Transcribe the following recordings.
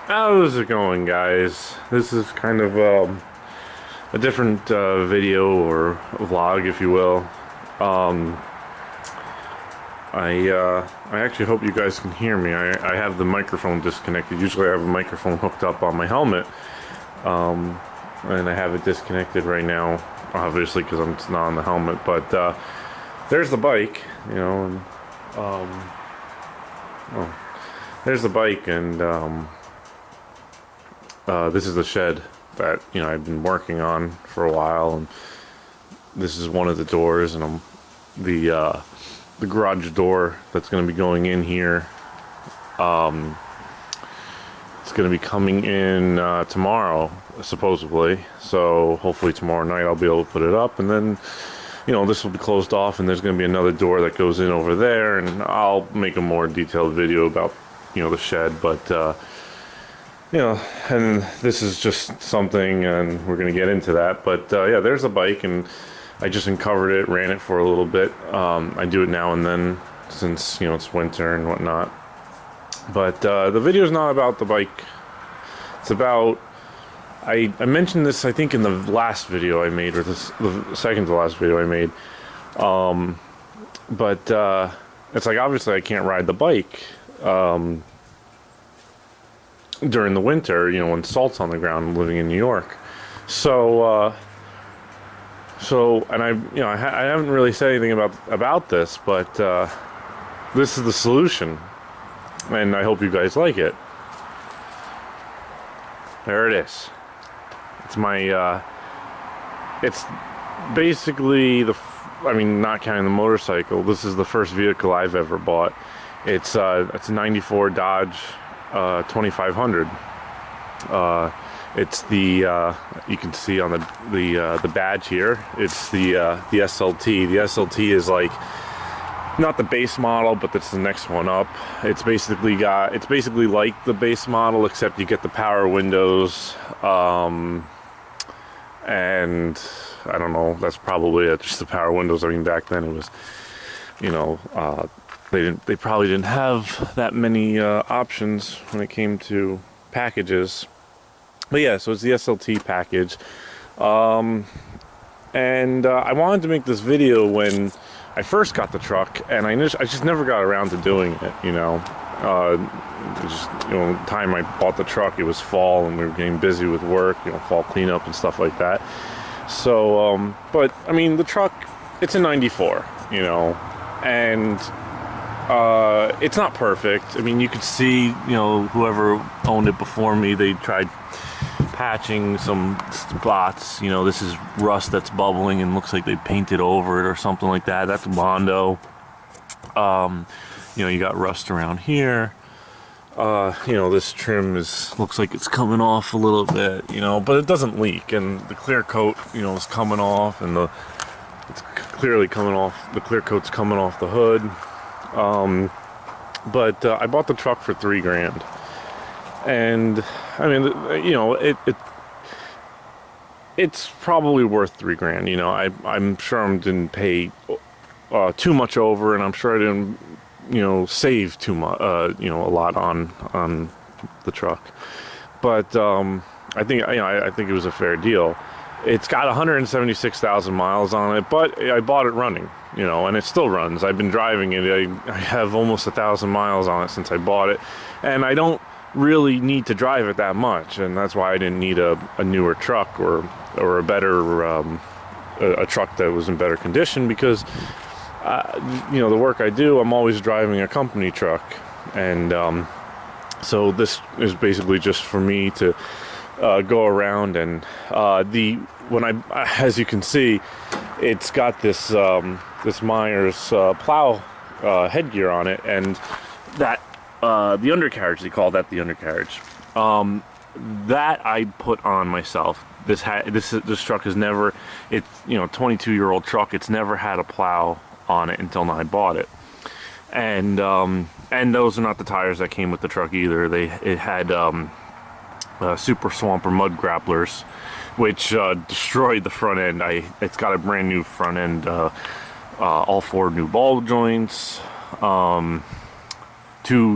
How's it going, guys? This is kind of a different video or vlog, if you will. Um, I actually hope you guys can hear me. I have the microphone disconnected. Usually I have a microphone hooked up on my helmet, and I have it disconnected right now, obviously because I'm not on the helmet. But there's the bike, and oh, there's the bike, and this is the shed that I've been working on for a while, and this is one of the doors, and the garage door that's going to be going in here. It's going to be coming in tomorrow, supposedly. So hopefully tomorrow night I'll be able to put it up, and then this will be closed off, and there's going to be another door that goes in over there, and I'll make a more detailed video about the shed, but and this is just something, and we're going to get into that. But yeah, there's a bike, and I just uncovered it, ran it for a little bit. I do it now and then since it's winter and whatnot. But the video is not about the bike. It's about, I mentioned this I think in the last video I made, or the second to last video I made. But it's like, obviously I can't ride the bike during the winter, when salt's on the ground, living in New York. So and I haven't really said anything about this, but this is the solution, and I hope you guys like it. There it is. It's my it's basically not counting the motorcycle, this is the first vehicle I've ever bought. It's a 94 Dodge 2500. It's the you can see on the badge here, it's the SLT. The SLT is like not the base model, but that's the next one up. It's basically like the base model, except you get the power windows, and I don't know, that's probably it, just the power windows. I mean, back then it was, they probably didn't have that many options when it came to packages. But yeah, so it's the SLT package. And I wanted to make this video when I first got the truck, and I just never got around to doing it, the time I bought the truck, it was fall, and we were getting busy with work, fall cleanup and stuff like that. So, but, I mean, the truck, it's a 94, and it's not perfect. I mean, you could see, whoever owned it before me, they tried patching some spots. This is rust that's bubbling and looks like they painted over it or something like that. That's Bondo. You got rust around here. This trim looks like it's coming off a little bit, but it doesn't leak, and the clear coat, is coming off, and it's clearly coming off. The clear coat's coming off the hood. But I bought the truck for $3 grand, and I mean, it's probably worth $3 grand. I'm sure I didn't pay too much over, and I'm sure I didn't save too much, a lot on the truck. But I think I think it was a fair deal. It's got 176,000 miles on it, but I bought it running, and it still runs. I've been driving it. I have almost 1,000 miles on it since I bought it, and I don't really need to drive it that much, and that's why I didn't need a newer truck or a better a truck that was in better condition, because the work I do, I'm always driving a company truck, and so this is basically just for me to go around, and as you can see, it's got this this Myers plow headgear on it, and that the undercarriage, they call that the undercarriage, that I put on myself. This truck has never, it's 22-year-old truck, it's never had a plow on it until I bought it, and those are not the tires that came with the truck either. It had Super Swamper mud grapplers, which destroyed the front end. It's got a brand new front end, all 4 new ball joints, 2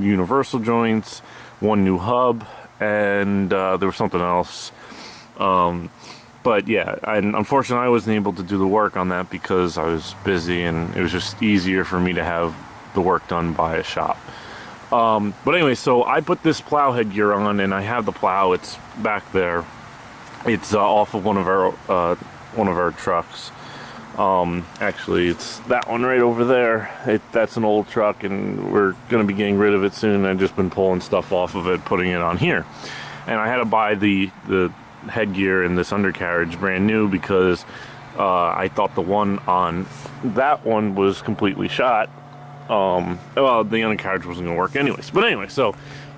universal joints, 1 new hub, and there was something else. But yeah, and unfortunately I wasn't able to do the work on that because I was busy, and it was just easier for me to have the work done by a shop. But anyway, so I put this plow headgear on, and I have the plow. It's back there. It's off of one of our trucks. Actually, it's that one right over there. That's an old truck, and we're gonna be getting rid of it soon. I've just been pulling stuff off of it, putting it on here, and I had to buy the headgear and this undercarriage brand new because I thought the one on that one was completely shot. Well, the undercarriage wasn't gonna work anyways. But anyway, so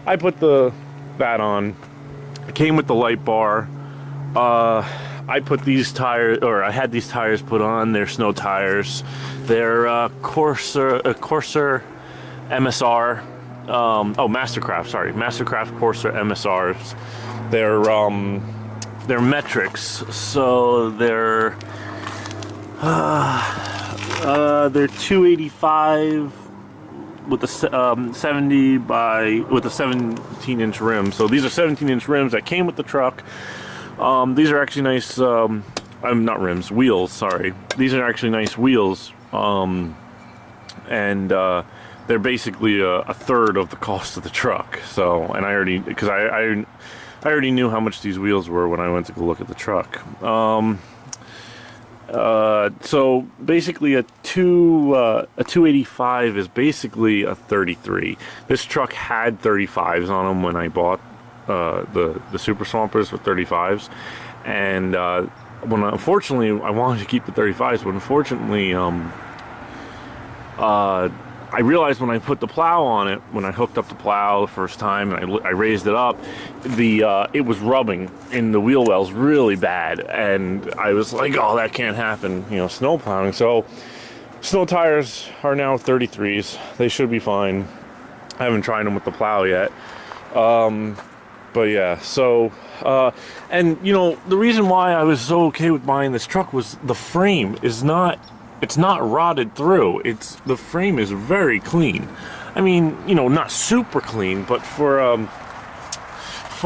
I put that on. It came with the light bar. I put these tires, or I had these tires put on. They're snow tires. They're Corsair MSR. Mastercraft. Sorry, Mastercraft Corsair MSRs. They're metrics, so they're 285 with a 70 with a 17-inch rim. So these are 17-inch rims that came with the truck. These are actually nice. Not rims, wheels. Sorry, these are actually nice wheels. And they're basically a third of the cost of the truck. So, and I already knew how much these wheels were when I went to go look at the truck. So basically a 285 is basically a 33. This truck had 35s on them when I bought the Super Swampers with 35s, and unfortunately I wanted to keep the 35s, but unfortunately I realized when I put the plow on it, when I hooked up the plow the first time and I raised it up, it was rubbing in the wheel wells really bad, and I was like, oh, that can't happen, snow plowing. So snow tires are now 33s. They should be fine. I haven't tried them with the plow yet. But yeah, so and the reason why I was so okay with buying this truck was the frame is not. It's not rotted through. The frame is very clean. I mean, not super clean, but for a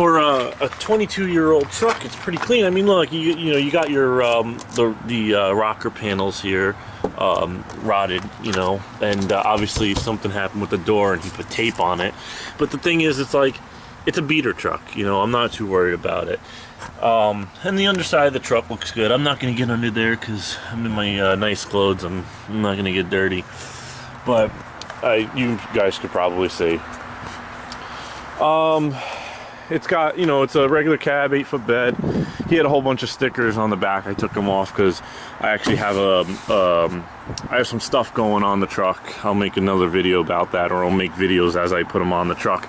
22-year-old truck, it's pretty clean. I mean, look, you got your the rocker panels here, rotted, and obviously something happened with the door, and he put tape on it. But the thing is, it's like it's a beater truck. I'm not too worried about it. And the underside of the truck looks good. I'm not going to get under there because I'm in my nice clothes. I'm not going to get dirty. But you guys could probably see. It's got, it's a regular cab, 8-foot bed. He had a whole bunch of stickers on the back. I took them off because I actually have I have some stuff going on the truck. I'll make another video about that, or I'll make videos as I put them on the truck.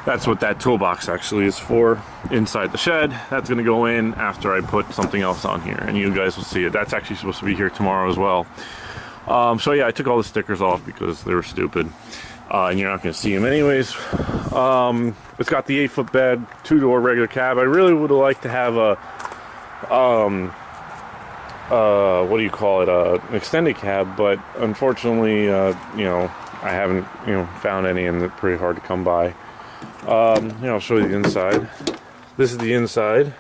That's what that toolbox actually is for, inside the shed. That's gonna go in after I put something else on here, and you guys will see it. That's actually supposed to be here tomorrow as well. So yeah, I took all the stickers off because they were stupid, and you're not gonna see them anyways. It's got the 8-foot bed, 2-door regular cab. I really would have liked to have a, what do you call it, an extended cab, but unfortunately, I haven't, found any, and they're pretty hard to come by. I'll show you the inside. This is the inside.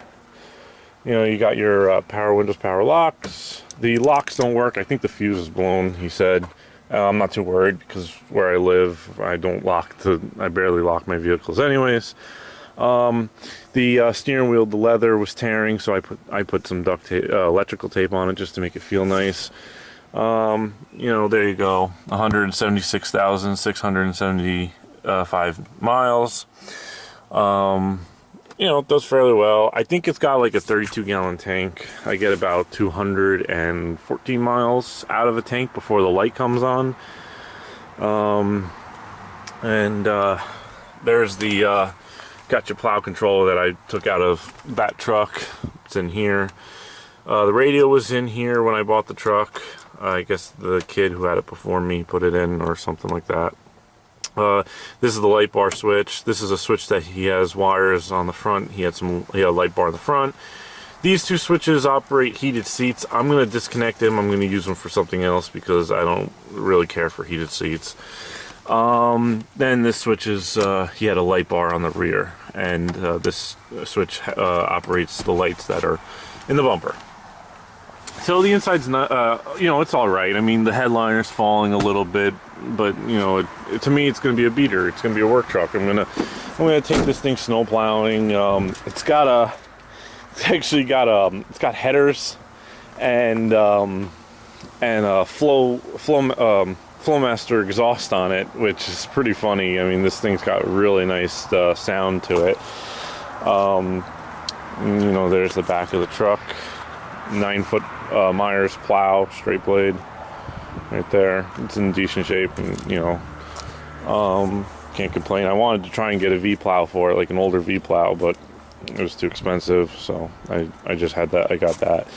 You got your power windows, power locks. The locks don't work. I think the fuse is blown, he said. I'm not too worried because where I live, I barely lock my vehicles anyways. The steering wheel, the leather was tearing, so I put some duct tape, electrical tape on it just to make it feel nice. There you go. 176,675 miles. It does fairly well. I think it's got like a 32-gallon tank. I get about 214 miles out of the tank before the light comes on. There's the got your plow controller that I took out of that truck. It's in here. The radio was in here when I bought the truck. I guess the kid who had it before me put it in or something like that. This is the light bar switch. This is a switch that he has wires on the front. He had a light bar in the front. These two switches operate heated seats. I'm going to disconnect them. I'm going to use them for something else because I don't really care for heated seats. Then this switch is, he had a light bar on the rear. and this switch operates the lights that are in the bumper. So the inside's not, you know, it's all right. I mean, the headliner's falling a little bit, but you know, to me, it's going to be a beater. It's going to be a work truck. I'm gonna take this thing snow plowing. It's got headers and Flowmaster exhaust on it, which is pretty funny. I mean, this thing's got really nice sound to it. You know, there's the back of the truck. 9-foot Myers plow, straight blade, right there. It's in decent shape, and you know, can't complain. I wanted to try and get a V plow for it, like an older V plow, but it was too expensive, so I just had that. I got that.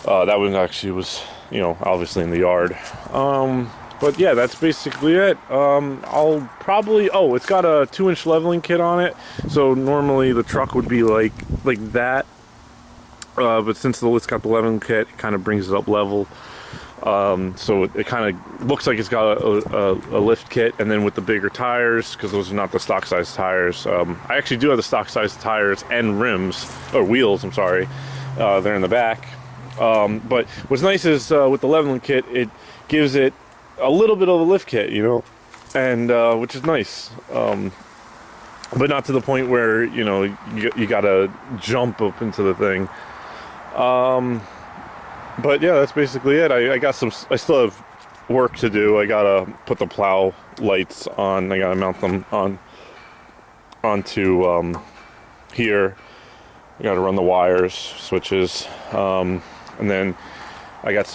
That one actually was, you know, obviously in the yard. But yeah, that's basically it. I'll probably, oh, it's got a 2-inch leveling kit on it, so normally the truck would be like that. But since it's got the leveling kit, it kind of brings it up level. So it kind of looks like it's got a lift kit, and then with the bigger tires, because those are not the stock size tires. I actually do have the stock size tires and rims, or wheels, I'm sorry. They're in the back. But what's nice is with the leveling kit, it gives it a little bit of a lift kit, you know, and which is nice. But not to the point where, you know, you gotta jump up into the thing. But yeah, that's basically it. I still have work to do. I gotta put the plow lights on. I gotta mount them onto here. I gotta run the wires, switches, and then I got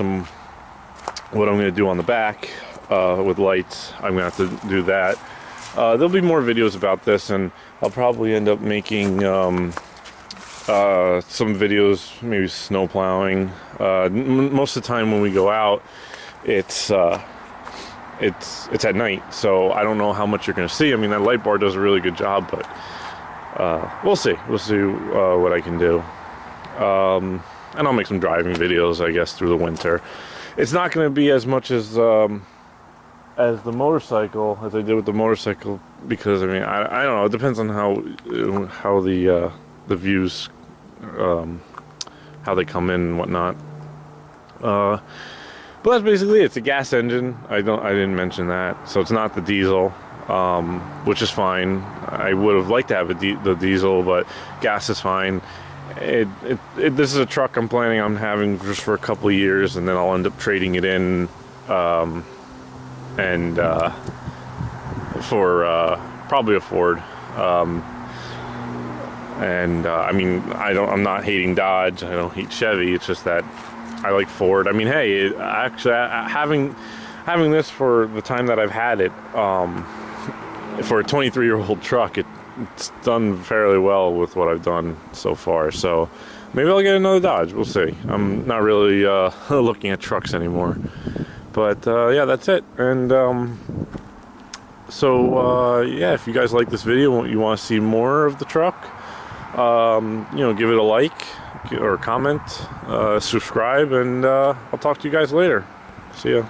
what I'm gonna do on the back with lights. I'm gonna have to do that. There'll be more videos about this, and I'll probably end up making some videos, maybe snow plowing. Most of the time when we go out, it's at night, so I don't know how much you're going to see. I mean, that light bar does a really good job, but we'll see what I can do. And I'll make some driving videos, I guess, through the winter. It's not going to be as much as the motorcycle, as I did with the motorcycle, because I mean, I don't know, it depends on how the views, how they come in and whatnot. But that's basically it. It's a gas engine. I didn't mention that. So it's not the diesel, which is fine. I would have liked to have the diesel, but gas is fine. This is a truck I'm planning on having just for a couple of years, and then I'll end up trading it in, for probably a Ford. I mean, I'm not hating Dodge. I don't hate Chevy. It's just that I like Ford. I mean, hey, actually, having this for the time that I've had it, for a 23-year-old truck, it's done fairly well with what I've done so far. So maybe I'll get another Dodge. We'll see. I'm not really looking at trucks anymore. But yeah, that's it. And yeah, if you guys like this video, you want to see more of the truck, you know, give it a like or comment, subscribe, and I'll talk to you guys later. See ya.